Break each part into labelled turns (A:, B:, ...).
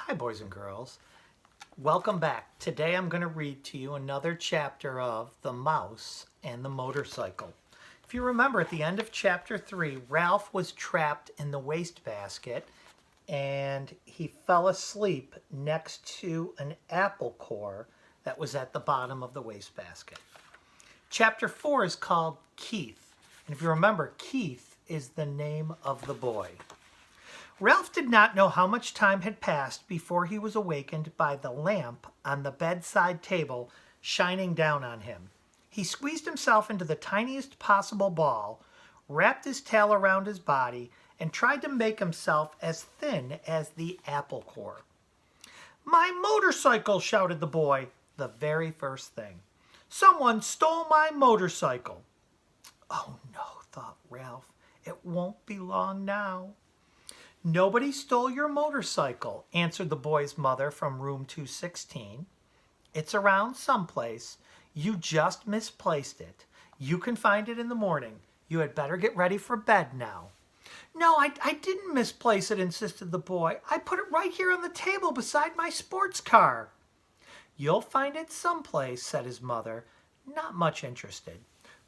A: Hi, boys and girls. Welcome back. Today I'm going to read to you another chapter of The Mouse and the Motorcycle. If you remember, at the end of chapter 3, Ralph was trapped in the wastebasket and he fell asleep next to an apple core that was at the bottom of the wastebasket. Chapter 4 is called Keith. And if you remember, Keith is the name of the boy. Ralph did not know how much time had passed before he was awakened by the lamp on the bedside table shining down on him. He squeezed himself into the tiniest possible ball, wrapped his tail around his body, and tried to make himself as thin as the apple core. "My motorcycle!" shouted the boy, the very first thing. "Someone stole my motorcycle." "Oh no," thought Ralph, "it won't be long now." "Nobody stole your motorcycle," answered the boy's mother from room 216. "It's around someplace. You just misplaced it. You can find it in the morning. You had better get ready for bed now." "No, I didn't misplace it," insisted the boy. "I put it right here on the table beside my sports car." "You'll find it someplace," said his mother, not much interested.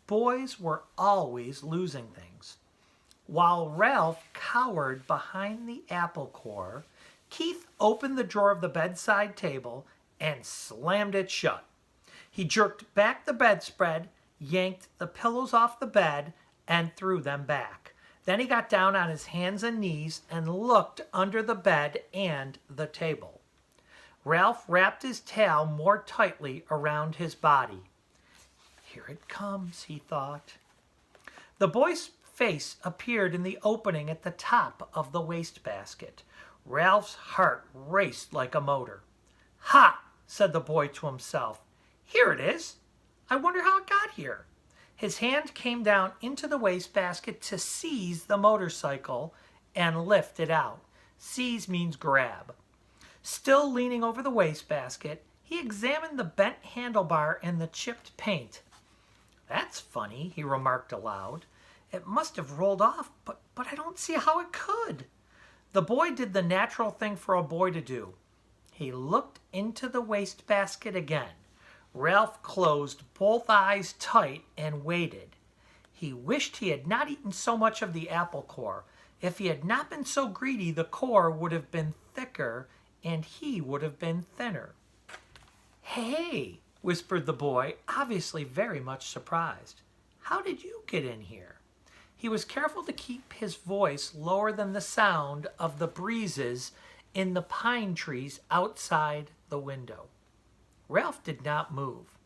A: Boys were always losing things. While Ralph cowered behind the apple core, Keith opened the drawer of the bedside table and slammed it shut. He jerked back the bedspread, yanked the pillows off the bed, and threw them back. Then he got down on his hands and knees and looked under the bed and the table. Ralph wrapped his tail more tightly around his body. "Here it comes," he thought. The boy's face appeared in the opening at the top of the wastebasket. Ralph's heart raced like a motor. "Ha!" said the boy to himself. "Here it is. I wonder how it got here." His hand came down into the wastebasket to seize the motorcycle and lift it out. Seize means grab. Still leaning over the wastebasket, he examined the bent handlebar and the chipped paint. "That's funny," he remarked aloud. "It must have rolled off, but I don't see how it could." The boy did the natural thing for a boy to do. He looked into the wastebasket again. Ralph closed both eyes tight and waited. He wished he had not eaten so much of the apple core. If he had not been so greedy, the core would have been thicker and he would have been thinner. "Hey," whispered the boy, obviously very much surprised. "How did you get in here?" He was careful to keep his voice lower than the sound of the breezes in the pine trees outside the window. Ralph did not move.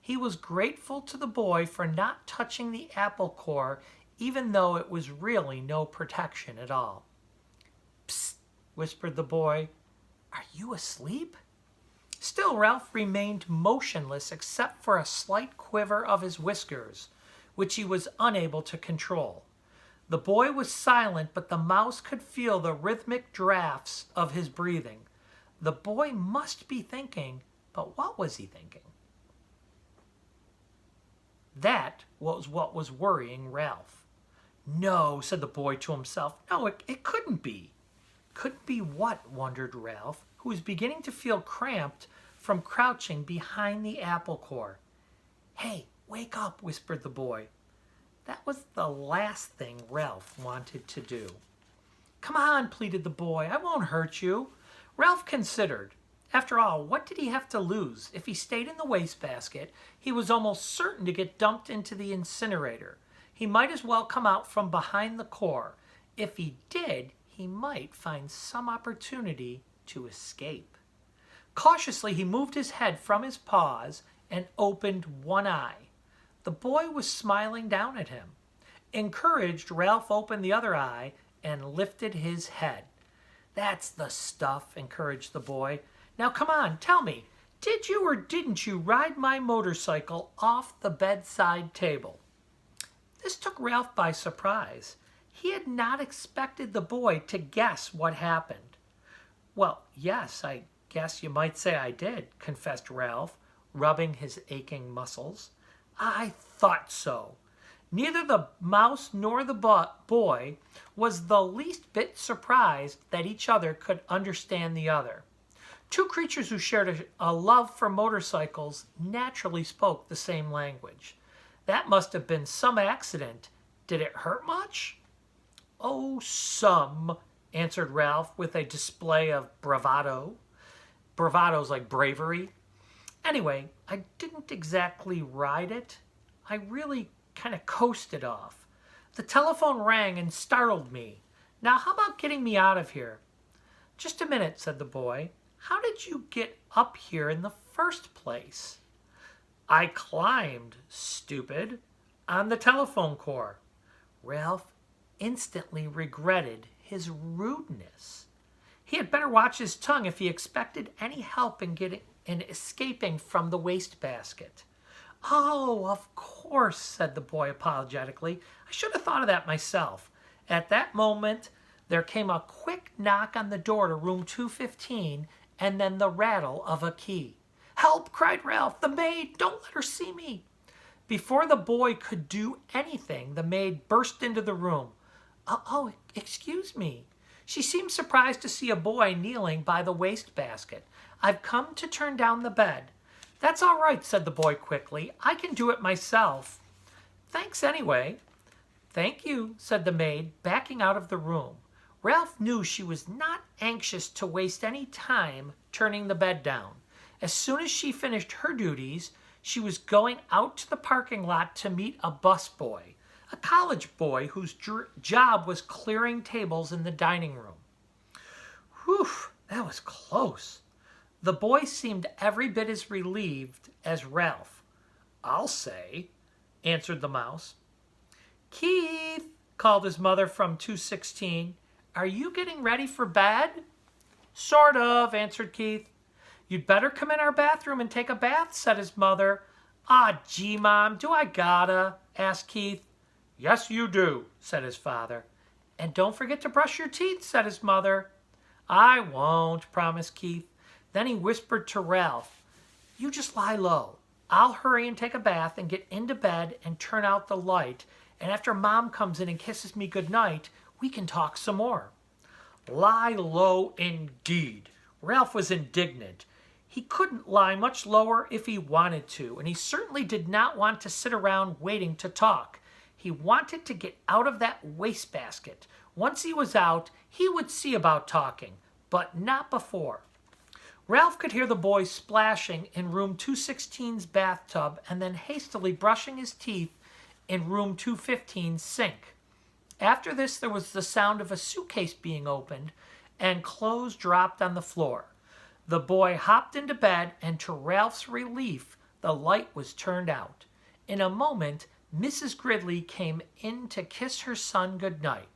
A: He was grateful to the boy for not touching the apple core, even though it was really no protection at all. "Psst," whispered the boy. "Are you asleep?" Still Ralph remained motionless except for a slight quiver of his whiskers, which he was unable to control. The boy was silent, but the mouse could feel the rhythmic drafts of his breathing. The boy must be thinking, but what was he thinking? That was what was worrying Ralph. "No," said the boy to himself. "No, it couldn't be." Couldn't be what? Wondered Ralph, who was beginning to feel cramped from crouching behind the apple core. "Hey, wake up," whispered the boy. That was the last thing Ralph wanted to do. "Come on," pleaded the boy. "I won't hurt you." Ralph considered. After all, what did he have to lose? If he stayed in the wastebasket, he was almost certain to get dumped into the incinerator. He might as well come out from behind the core. If he did, he might find some opportunity to escape. Cautiously, he moved his head from his paws and opened one eye. The boy was smiling down at him. Encouraged, Ralph opened the other eye and lifted his head. "That's the stuff," encouraged the boy. "Now come on, tell me, did you or didn't you ride my motorcycle off the bedside table?" This took Ralph by surprise. He had not expected the boy to guess what happened. "Well, yes, I guess you might say I did," confessed Ralph, rubbing his aching muscles. "I thought so." Neither the mouse nor the boy was the least bit surprised that each other could understand the other. Two creatures who shared a love for motorcycles naturally spoke the same language. That must have been some accident. Did it hurt much? Oh, some, answered Ralph with a display of bravado. Bravado's like bravery. Anyway, I didn't exactly ride it. I really kind of coasted off. The telephone rang and startled me. Now, how about getting me out of here? Just a minute, said the boy. How did you get up here in the first place? I climbed, stupid, on the telephone core. Ralph instantly regretted his rudeness. He had better watch his tongue if he expected any help in escaping from the wastebasket. Oh, of course, said the boy apologetically. I should have thought of that myself. At that moment, there came a quick knock on the door to room 215 and then the rattle of a key. Help, cried Ralph. The maid, don't let her see me. Before the boy could do anything, the maid burst into the room. Oh, excuse me. She seemed surprised to see a boy kneeling by the wastebasket. I've come to turn down the bed. That's all right, said the boy quickly. I can do it myself. Thanks anyway. Thank you, said the maid, backing out of the room. Ralph knew she was not anxious to waste any time turning the bed down. As soon as she finished her duties, she was going out to the parking lot to meet a busboy, a college boy whose job was clearing tables in the dining room. Whew, that was close. The boy seemed every bit as relieved as Ralph. I'll say, answered the mouse. Keith, called his mother from 216, are you getting ready for bed? Sort of, answered Keith. You'd better come in our bathroom and take a bath, said his mother. Ah, gee, Mom, do I gotta? Asked Keith. Yes, you do, said his father. And don't forget to brush your teeth, said his mother. I won't, promised Keith. Then he whispered to Ralph, you just lie low. I'll hurry and take a bath and get into bed and turn out the light, and after Mom comes in and kisses me goodnight, we can talk some more. Lie low indeed. Ralph was indignant. He couldn't lie much lower if he wanted to, and he certainly did not want to sit around waiting to talk. He wanted to get out of that wastebasket. Once he was out, he would see about talking, but not before. Ralph could hear the boy splashing in room 216's bathtub and then hastily brushing his teeth in room 215's sink. After this, there was the sound of a suitcase being opened and clothes dropped on the floor. The boy hopped into bed, and to Ralph's relief, the light was turned out. In a moment, Mrs. Gridley came in to kiss her son goodnight.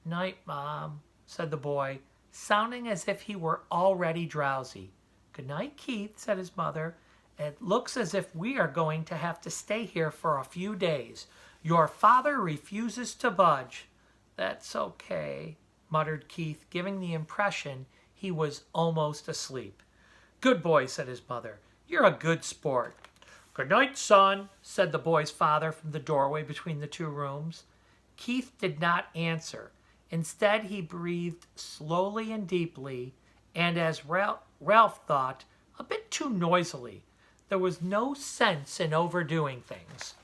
A: Night, Mom, said the boy, sounding as if he were already drowsy. Good night, Keith, said his mother. It looks as if we are going to have to stay here for a few days. Your father refuses to budge. That's okay, muttered Keith, giving the impression he was almost asleep. Good boy, said his mother. You're a good sport. Good night, son, said the boy's father from the doorway between the two rooms. Keith did not answer. Instead, he breathed slowly and deeply, and as Ralph thought, a bit too noisily. There was no sense in overdoing things.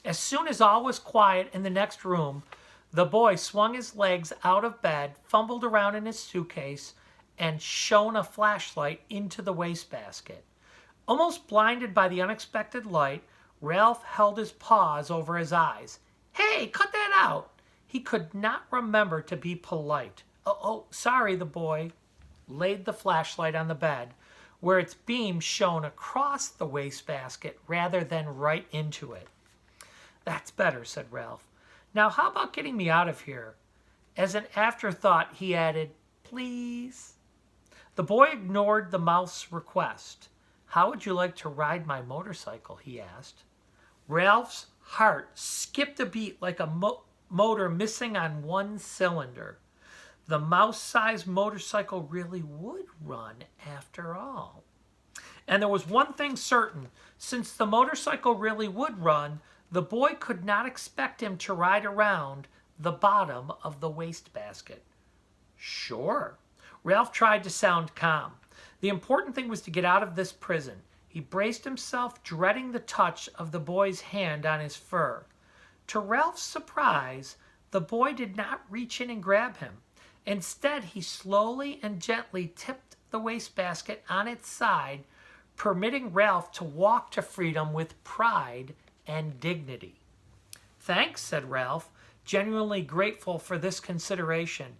A: As soon as all was quiet in the next room, the boy swung his legs out of bed, fumbled around in his suitcase, and shone a flashlight into the wastebasket. Almost blinded by the unexpected light, Ralph held his paws over his eyes. Hey, cut that out! He could not remember to be polite. Oh, sorry, the boy laid the flashlight on the bed, where its beam shone across the wastebasket rather than right into it. That's better, said Ralph. Now, how about getting me out of here? As an afterthought, he added, please. The boy ignored the mouse's request. How would you like to ride my motorcycle? He asked. Ralph's heart skipped a beat like a motor missing on one cylinder. The mouse-sized motorcycle really would run after all. And there was one thing certain. Since the motorcycle really would run, the boy could not expect him to ride around the bottom of the wastebasket. Sure. Ralph tried to sound calm. The important thing was to get out of this prison. He braced himself, dreading the touch of the boy's hand on his fur. To Ralph's surprise, the boy did not reach in and grab him. Instead, he slowly and gently tipped the wastebasket on its side, permitting Ralph to walk to freedom with pride and dignity. "Thanks," said Ralph, genuinely grateful for this consideration.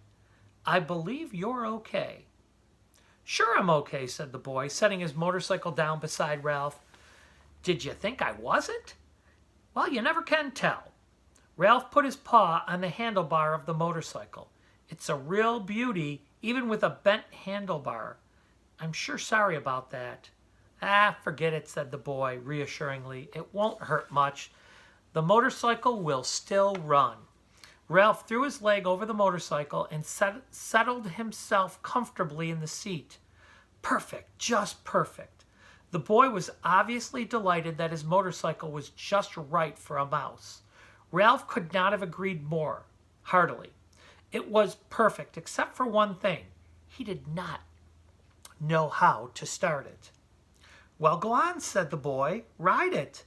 A: "I believe you're okay." "Sure I'm okay," said the boy, setting his motorcycle down beside Ralph. "Did you think I wasn't?" "Well, you never can tell." Ralph put his paw on the handlebar of the motorcycle. "It's a real beauty, even with a bent handlebar. I'm sure sorry about that." "Ah, forget it," said the boy reassuringly. "It won't hurt much. The motorcycle will still run." Ralph threw his leg over the motorcycle and settled himself comfortably in the seat. Perfect, just perfect. The boy was obviously delighted that his motorcycle was just right for a mouse. Ralph could not have agreed more heartily. It was perfect, except for one thing. He did not know how to start it. "Well, go on," said the boy. "Ride it."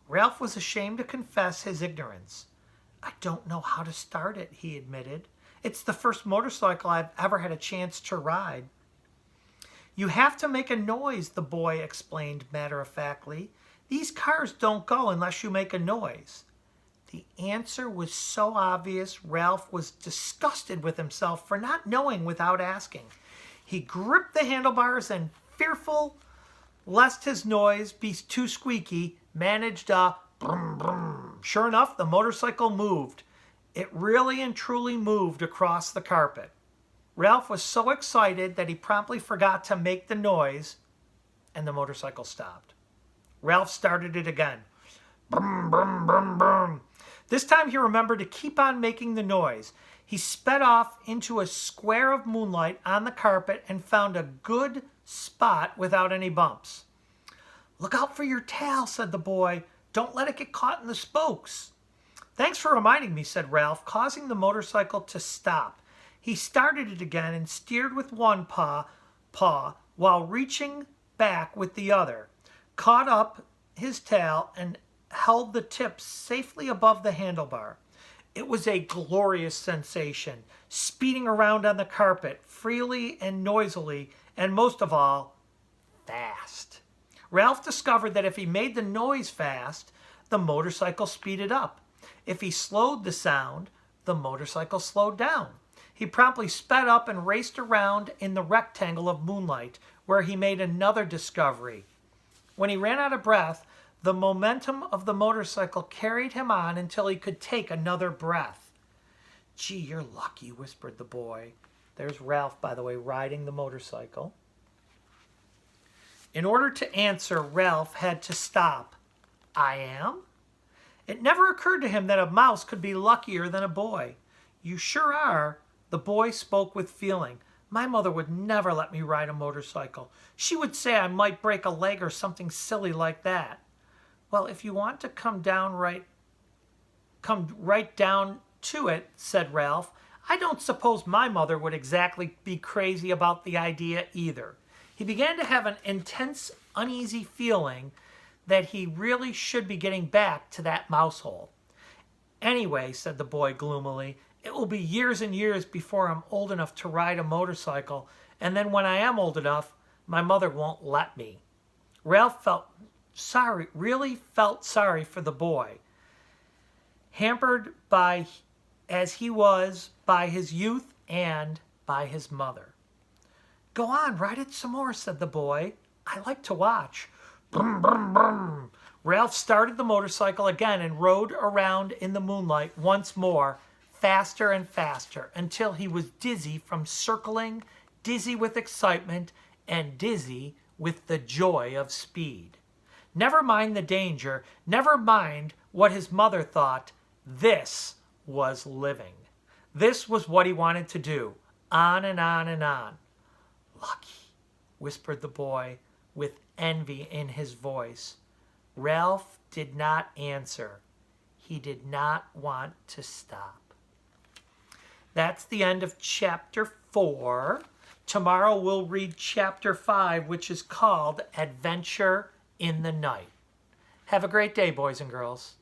A: Ralph was ashamed to confess his ignorance. "I don't know how to start it," he admitted. "It's the first motorcycle I've ever had a chance to ride." "You have to make a noise," the boy explained matter-of-factly. "These cars don't go unless you make a noise." The answer was so obvious, Ralph was disgusted with himself for not knowing without asking. He gripped the handlebars and, fearful lest his noise be too squeaky, managed a brum brum. Sure enough, the motorcycle moved. It really and truly moved across the carpet. Ralph was so excited that he promptly forgot to make the noise, and the motorcycle stopped. Ralph started it again. Brum, brum, brum, brum. This time he remembered to keep on making the noise. He sped off into a square of moonlight on the carpet and found a good spot without any bumps. "Look out for your tail," said the boy. "Don't let it get caught in the spokes." "Thanks for reminding me," said Ralph, causing the motorcycle to stop. He started it again and steered with one paw while reaching back with the other, caught up his tail, and held the tip safely above the handlebar. It was a glorious sensation, speeding around on the carpet, freely and noisily, and most of all, fast. Ralph discovered that if he made the noise fast, the motorcycle speeded up. If he slowed the sound, the motorcycle slowed down. He promptly sped up and raced around in the rectangle of moonlight, where he made another discovery. When he ran out of breath, the momentum of the motorcycle carried him on until he could take another breath. "Gee, you're lucky," whispered the boy. There's Ralph, by the way, riding the motorcycle. In order to answer, Ralph had to stop. "I am?" It never occurred to him that a mouse could be luckier than a boy. "You sure are." The boy spoke with feeling. "My mother would never let me ride a motorcycle. She would say I might break a leg or something silly like that." "Well, if you want to come right down to it," said Ralph, "I don't suppose my mother would exactly be crazy about the idea either." He began to have an intense, uneasy feeling that he really should be getting back to that mouse hole. "Anyway," said the boy gloomily, "it will be years and years before I'm old enough to ride a motorcycle, and then when I am old enough, my mother won't let me." Ralph really felt sorry for the boy, hampered as he was by his youth and by his mother. "Go on, ride it some more," said the boy. "I like to watch." Brum, brum, brum. Ralph started the motorcycle again and rode around in the moonlight once more, faster and faster, until he was dizzy from circling, dizzy with excitement, and dizzy with the joy of speed. Never mind the danger, never mind what his mother thought. This was living. This was what he wanted to do, on and on and on. "Lucky," whispered the boy with envy in his voice. Ralph did not answer. He did not want to stop. That's the end of chapter 4. Tomorrow we'll read chapter 5, which is called Adventure in the Night. Have a great day, boys and girls.